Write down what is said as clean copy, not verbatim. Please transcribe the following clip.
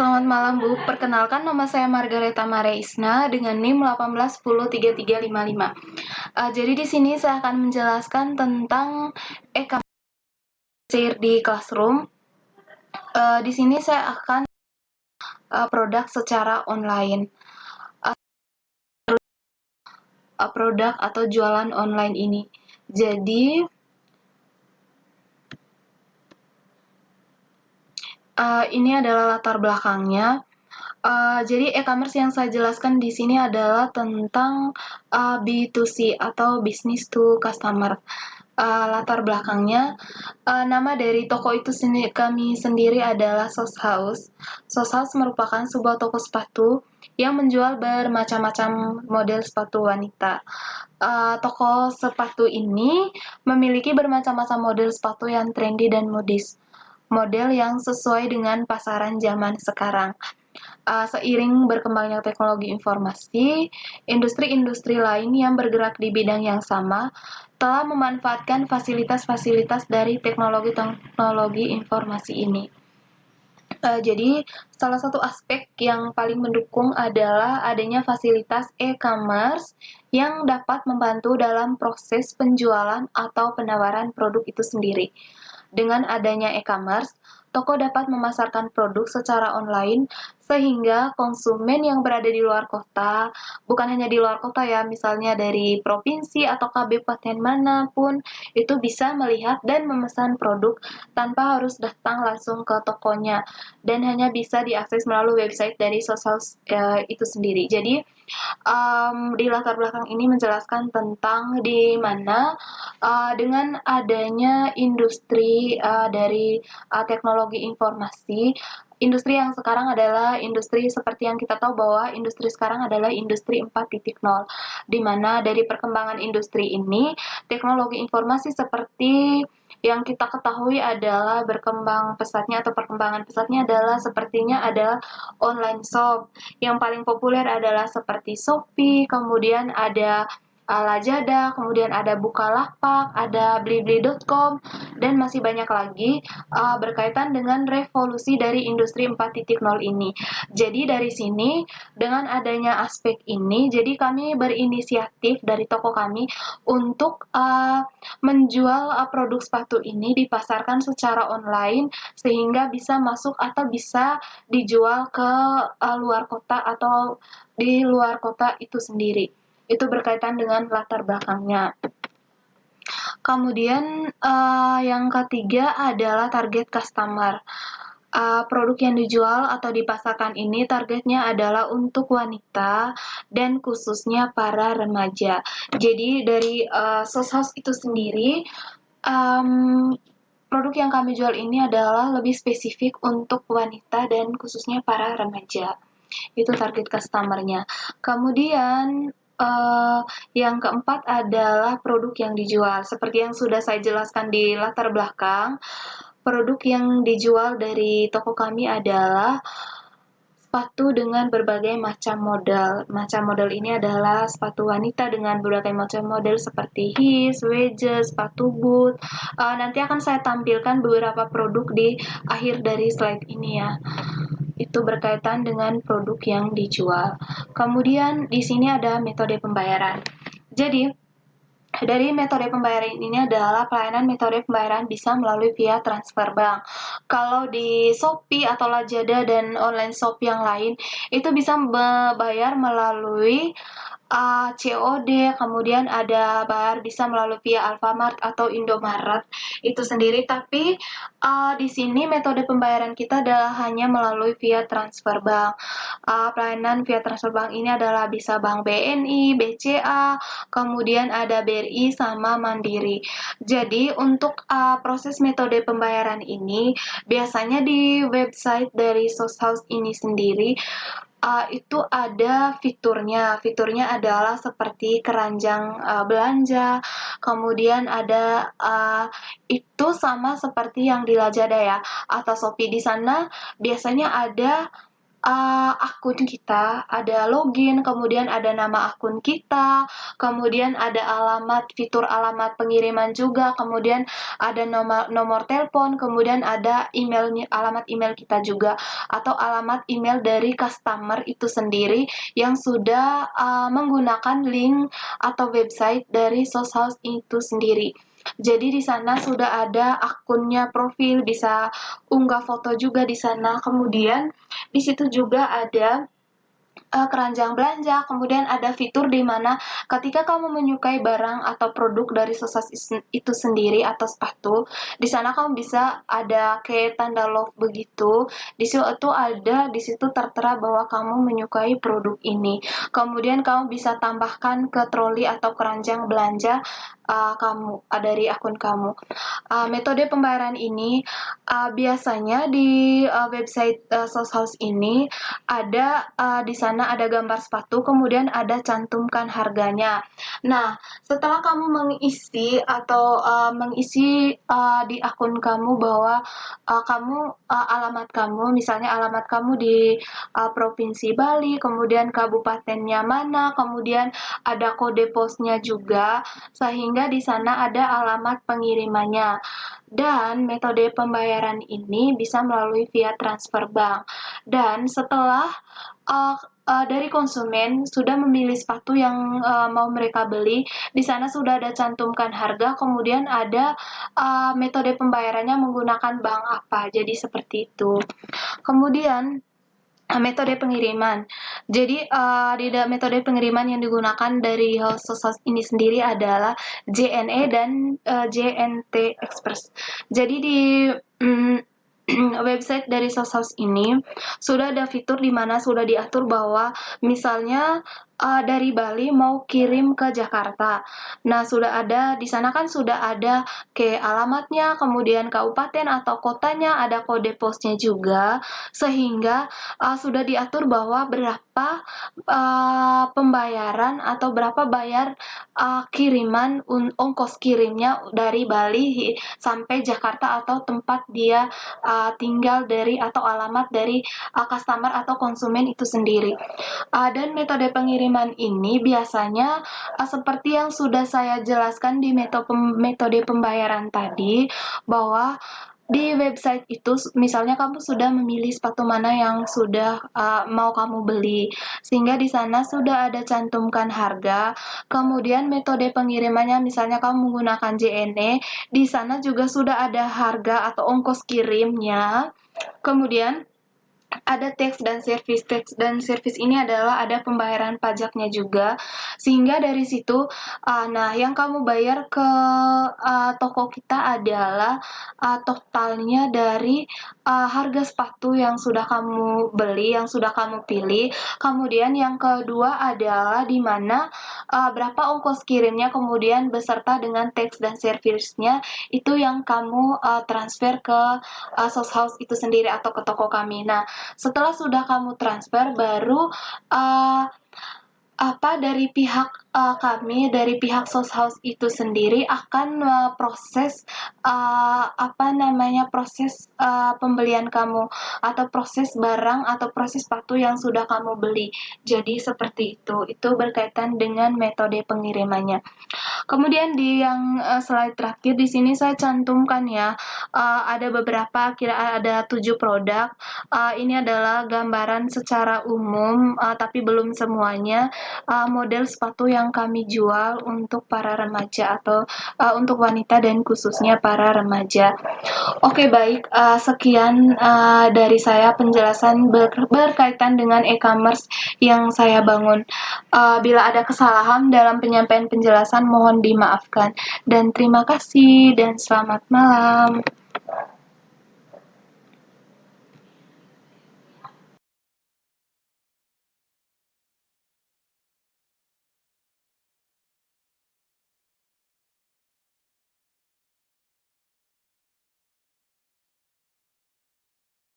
Selamat malam Bu, perkenalkan nama saya Margareta Mareisna dengan NIM 18103355. Jadi di sini saya akan menjelaskan tentang e-commerce di Classroom. Di sini saya akan produk secara online. Produk atau jualan online ini. Jadi ini adalah latar belakangnya. Jadi e-commerce yang saya jelaskan di sini adalah tentang B2C atau business to customer. Latar belakangnya, nama dari toko itu kami sendiri adalah Sos House. Sos House merupakan sebuah toko sepatu yang menjual bermacam-macam model sepatu wanita. Toko sepatu ini memiliki bermacam-macam model sepatu yang trendy dan modis. Model yang sesuai dengan pasaran zaman sekarang. Seiring berkembangnya teknologi informasi, industri-industri lain yang bergerak di bidang yang sama telah memanfaatkan fasilitas-fasilitas dari teknologi informasi ini. Jadi, salah satu aspek yang paling mendukung adalah adanya fasilitas e-commerce yang dapat membantu dalam proses penjualan atau penawaran produk itu sendiri. Dengan adanya e-commerce, toko dapat memasarkan produk secara online sehingga konsumen yang berada di luar kota, bukan hanya di luar kota ya, misalnya dari provinsi atau kabupaten manapun, itu bisa melihat dan memesan produk tanpa harus datang langsung ke tokonya dan hanya bisa diakses melalui website dari sosial itu sendiri. Jadi di latar belakang ini menjelaskan tentang di mana dengan adanya industri dari teknologi informasi, industri yang sekarang adalah industri seperti yang kita tahu bahwa industri sekarang adalah industri 4.0, di mana dari perkembangan industri ini, teknologi informasi seperti yang kita ketahui adalah berkembang pesatnya atau perkembangan pesatnya adalah sepertinya adalah online shop. Yang paling populer adalah seperti Shopee, kemudian ada Lazada, kemudian ada Bukalapak, ada Blibli.com, dan masih banyak lagi berkaitan dengan revolusi dari industri 4.0 ini. Jadi dari sini, dengan adanya aspek ini, jadi kami berinisiatif dari toko kami untuk menjual produk sepatu ini dipasarkan secara online sehingga bisa masuk atau bisa dijual ke luar kota atau di luar kota itu sendiri. Itu berkaitan dengan latar belakangnya. Kemudian yang ketiga adalah target customer. Produk yang dijual atau dipasarkan ini targetnya adalah untuk wanita dan khususnya para remaja. Jadi dari Sos House itu sendiri, produk yang kami jual ini adalah lebih spesifik untuk wanita dan khususnya para remaja. Itu target customer-nya. Kemudian yang keempat adalah produk yang dijual. Seperti yang sudah saya jelaskan di latar belakang, produk yang dijual dari toko kami adalah sepatu dengan berbagai macam model. Macam model ini adalah sepatu wanita dengan berbagai macam model seperti heels, wedges, sepatu boot. Nanti akan saya tampilkan beberapa produk di akhir dari slide ini ya. Itu berkaitan dengan produk yang dijual. Kemudian di sini ada metode pembayaran. Jadi dari metode pembayaran ini adalah pelayanan metode pembayaran bisa melalui via transfer bank. Kalau di Shopee atau Lazada dan online shop yang lain itu bisa bayar melalui COD, kemudian ada bayar bisa melalui via Alfamart atau Indomaret itu sendiri. Tapi di sini metode pembayaran kita adalah hanya melalui via transfer bank. Pelayanan via transfer bank ini adalah bisa bank BNI, BCA, kemudian ada BRI sama Mandiri. Jadi untuk proses metode pembayaran ini biasanya di website dari Sos House ini sendiri itu ada fiturnya. Fiturnya adalah seperti keranjang belanja, kemudian ada itu sama seperti yang di Lazada ya atau Shopee. Di sana biasanya ada akun kita, ada login, kemudian ada nama akun kita, kemudian ada fitur alamat pengiriman juga, kemudian ada nomor telepon, kemudian ada alamat email kita juga, atau alamat email dari customer itu sendiri yang sudah menggunakan link atau website dari Soshouse itu sendiri. Jadi di sana sudah ada akunnya, profil, bisa unggah foto juga di sana. Kemudian di situ juga ada keranjang belanja, kemudian ada fitur di mana ketika kamu menyukai barang atau produk dari Sosas itu sendiri atau sepatu, di sana kamu bisa ada kayak tanda love begitu. Di situ ada, di situ tertera bahwa kamu menyukai produk ini. Kemudian kamu bisa tambahkan ke troli atau keranjang belanja kamu dari akun kamu. Metode pembayaran ini biasanya di website Soshouse ini ada di sana ada gambar sepatu, kemudian ada cantumkan harganya. Nah, setelah kamu mengisi di akun kamu bahwa alamat kamu, misalnya alamat kamu di Provinsi Bali, kemudian kabupatennya mana, kemudian ada kode posnya juga, sehingga di sana ada alamat pengirimannya. Dan metode pembayaran ini bisa melalui via transfer bank. Dan setelah dari konsumen sudah memilih sepatu yang mau mereka beli, di sana sudah ada cantumkan harga, kemudian ada metode pembayarannya menggunakan bank apa. Jadi seperti itu. Kemudian metode pengiriman. Jadi di metode pengiriman yang digunakan dari Sosas ini sendiri adalah JNE dan JNT Express. Jadi di website dari Sosas ini sudah ada fitur di mana sudah diatur bahwa misalnya dari Bali mau kirim ke Jakarta. Nah, sudah ada di sana kan sudah ada ke alamatnya, kemudian kabupaten atau kotanya, ada kode posnya juga, sehingga sudah diatur bahwa berapa pembayaran atau berapa bayar kiriman ongkos kirimnya dari Bali sampai Jakarta atau tempat dia tinggal dari atau alamat dari customer atau konsumen itu sendiri. Dan metode pengiriman ini biasanya seperti yang sudah saya jelaskan di metode pembayaran tadi, bahwa di website itu misalnya kamu sudah memilih sepatu mana yang sudah mau kamu beli, sehingga di sana sudah ada cantumkan harga, kemudian metode pengirimannya misalnya kamu menggunakan JNE, di sana juga sudah ada harga atau ongkos kirimnya, kemudian ada tax dan service. Tax dan service ini adalah ada pembayaran pajaknya juga, sehingga dari situ nah yang kamu bayar ke toko kita adalah totalnya dari harga sepatu yang sudah kamu beli, yang sudah kamu pilih. Kemudian yang kedua adalah di mana berapa ongkos kirimnya, kemudian beserta dengan tax dan service-nya itu yang kamu transfer ke Soshouse itu sendiri atau ke toko kami. Nah, setelah sudah kamu transfer, baru dari pihak kami, dari pihak Soshouse itu sendiri akan proses proses pembelian kamu atau proses barang atau proses sepatu yang sudah kamu beli. Jadi seperti itu. Itu berkaitan dengan metode pengirimannya. Kemudian di yang slide terakhir di sini saya cantumkan ya, ada beberapa, kira ada 7 produk. Ini adalah gambaran secara umum, tapi belum semuanya, model sepatu yang kami jual untuk para remaja atau untuk wanita dan khususnya para remaja. Oke, baik, sekian dari saya penjelasan berkaitan dengan e-commerce yang saya bangun. Bila ada kesalahan dalam penyampaian penjelasan mohon dimaafkan, dan terima kasih dan selamat malam.